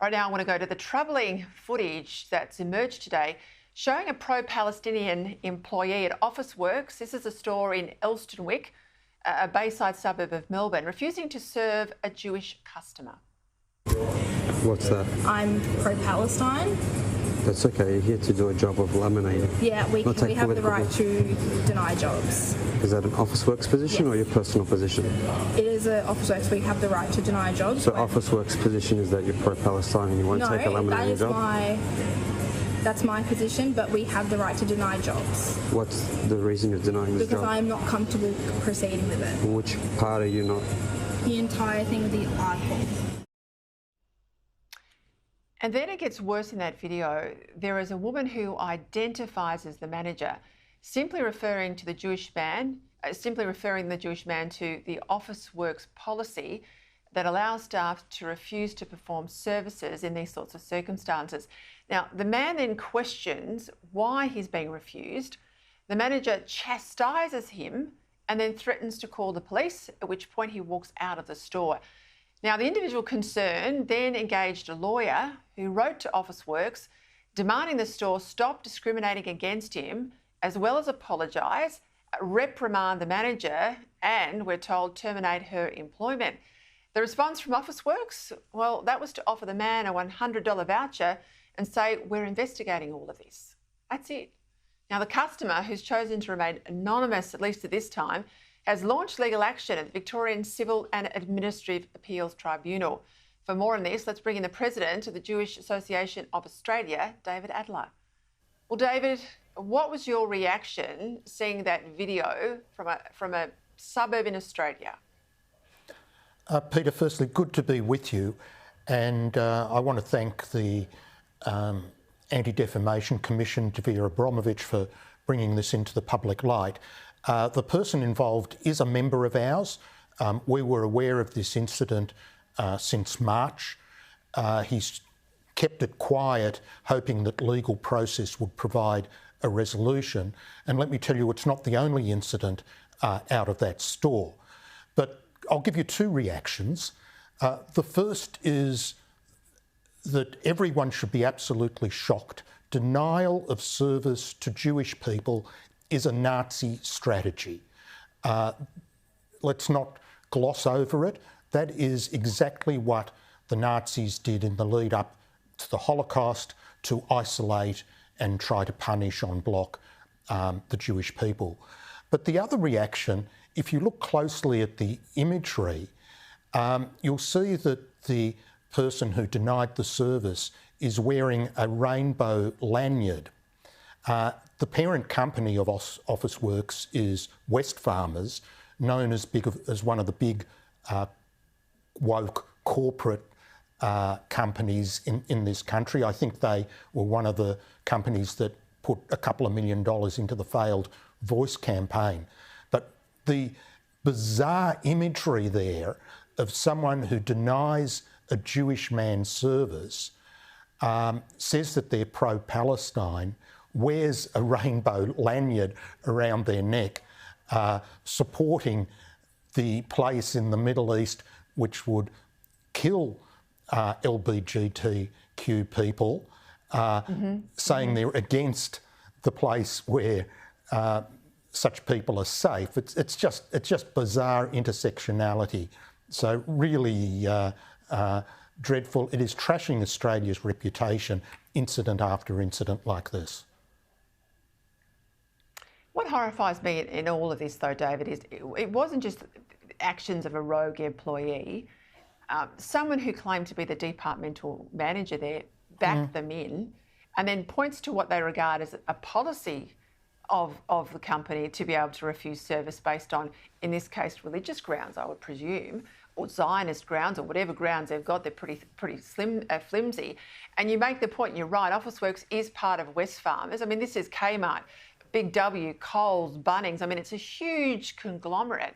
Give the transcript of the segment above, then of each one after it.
Right now, I want to go to the troubling footage that's emerged today showing a pro-Palestinian employee at Officeworks. This is a store in Elsternwick, a bayside suburb of Melbourne, refusing to serve a Jewish customer. What's that? I'm pro-Palestine. That's okay, you're here to do a job of laminating. Yeah, we have the right to deny jobs. Is that an Officeworks position or your personal position? It is an Officeworks. We have the right to deny jobs. So Officeworks position is that you're pro-Palestine and you won't take a laminating job? That's my position, but we have the right to deny jobs. What's the reason you're denying this job? Because I'm not comfortable proceeding with it. Which part are you not? The entire thing with the article. And then it gets worse in that video. There is a woman who identifies as the manager, simply referring the Jewish man to the Officeworks policy that allows staff to refuse to perform services in these sorts of circumstances. Now, the man then questions why he's being refused. The manager chastises him and then threatens to call the police, at which point he walks out of the store. Now, the individual concerned then engaged a lawyer who wrote to Officeworks demanding the store stop discriminating against him, as well as apologise, reprimand the manager, and, we're told, terminate her employment. The response from Officeworks, well, that was to offer the man a $100 voucher and say, we're investigating all of this. That's it. Now, the customer, who's chosen to remain anonymous, at least at this time, has launched legal action at the Victorian Civil and Administrative Appeals Tribunal. For more on this, let's bring in the President of the Jewish Association of Australia, David Adler. Well, David, what was your reaction seeing that video from a suburb in Australia? Peter, firstly, good to be with you. And I want to thank the Anti-Defamation Commission, Vera Abramovich, for bringing this into the public light. The person involved is a member of ours. We were aware of this incident since March. He's kept it quiet, hoping that legal process would provide a resolution. And let me tell you, it's not the only incident out of that store. But I'll give you two reactions. The first is that everyone should be absolutely shocked. Denial of service to Jewish people is a Nazi strategy. Let's not gloss over it. That is exactly what the Nazis did in the lead up to the Holocaust, to isolate and try to punish en bloc the Jewish people. But the other reaction, if you look closely at the imagery, you'll see that the person who denied the service is wearing a rainbow lanyard. The parent company of Officeworks is Wesfarmers, known as one of the big woke corporate companies in this country. I think they were one of the companies that put a couple of $1 million into the failed Voice campaign. But the bizarre imagery there of someone who denies a Jewish man service, says that they're pro-Palestine, wears a rainbow lanyard around their neck, supporting the place in the Middle East which would kill LGBTQ people, saying they're against the place where such people are safe. It's just bizarre intersectionality. So really dreadful. It is trashing Australia's reputation, incident after incident like this. What horrifies me in all of this, though, David, is it wasn't just actions of a rogue employee. Someone who claimed to be the departmental manager there backed them in and then points to what they regard as a policy of the company to be able to refuse service based on, in this case, religious grounds, I would presume, or Zionist grounds, or whatever grounds they've got. They're pretty flimsy. And you make the point, and you're right, Officeworks is part of Wesfarmers. I mean, this is Kmart, Big W, Coles, Bunnings. I mean, it's a huge conglomerate.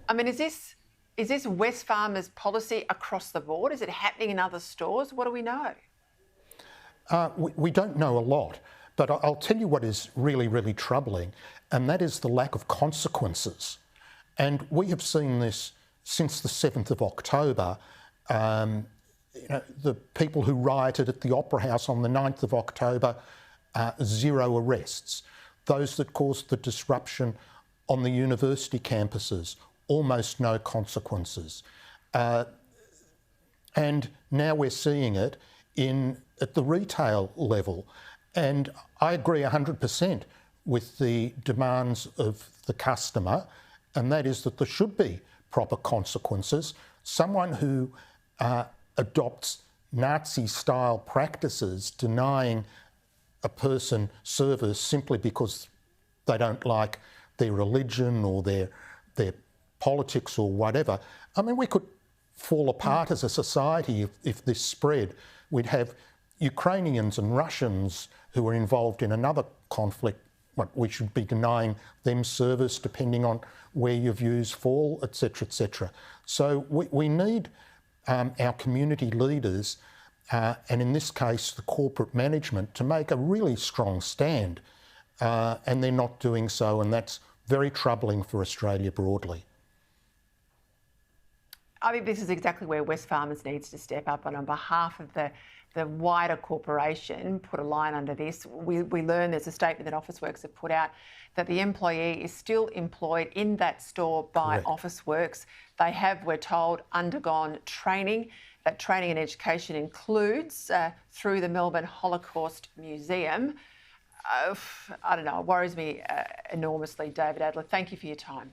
I mean, is this Wesfarmers policy across the board? Is it happening in other stores? What do we know? We don't know a lot, but I'll tell you what is really, really troubling, and that is the lack of consequences. And we have seen this since the 7th of October the people who rioted at the Opera House on the 9th of October, 0 arrests. Those that caused the disruption on the university campuses, almost no consequences. And now we're seeing it at the retail level. And I agree 100% with the demands of the customer, and that is that there should be proper consequences. Someone who adopts Nazi-style practices, denying a person service simply because they don't like their religion or their politics or whatever. I mean, we could fall apart as a society if this spread. We'd have Ukrainians and Russians who are involved in another conflict. We should be denying them service depending on where your views fall, etc., etc. So we need our community leaders, and in this case the corporate management, to make a really strong stand, and they're not doing so, and that's very troubling for Australia broadly. I think this is exactly where Wesfarmers needs to step up, and on behalf of the wider corporation, put a line under this. We learn there's a statement that Officeworks have put out that the employee is still employed in that store by Officeworks. They have, we're told, undergone training. That training and education includes through the Melbourne Holocaust Museum. I don't know, it worries me enormously, David Adler. Thank you for your time.